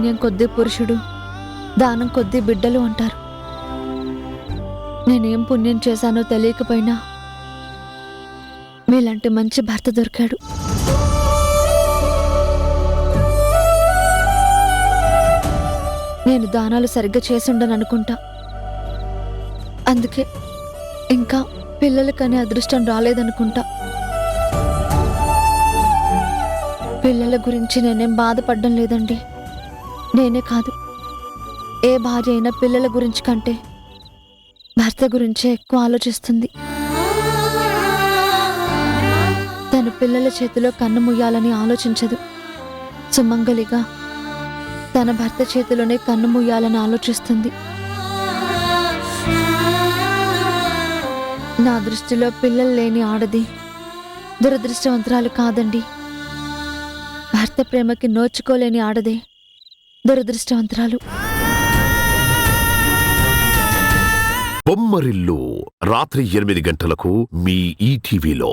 పుణ్యం కొద్దీ పురుషుడు, దానం కొద్దీ బిడ్డలు అంటారు. నేనేం పుణ్యం చేశానో తెలియకపోయినా మీలాంటి మంచి భర్త దొరికాడు. నేను దానాలు సరిగ్గా చేసుండననుకుంటా. అందుకే ఇంకా పిల్లలకనే అదృష్టం రాలేదనుకుంటా. పిల్లల గురించి నేనేం బాధపడడం లేదండి. నేనే కాదు, ఏ భార్య అయినా పిల్లల గురించి కంటే భర్త గురించే ఎక్కువ ఆలోచిస్తుంది. తను పిల్లల చేతిలో కన్ను ముయ్యాలని ఆలోచించదు. సుమంగలిగా తన భర్త చేతిలోనే కన్ను ముయ్యాలని ఆలోచిస్తుంది. నా దృష్టిలో పిల్లలు లేని ఆడది దురదృష్టవంతురాలు కాదండి. భర్త ప్రేమకి నోచుకోలేని ఆడదే దురదృష్టవంతురాలు. బొమ్మరిల్లు రాత్రి 8 గంటలకు మీ ఈటీవీలో.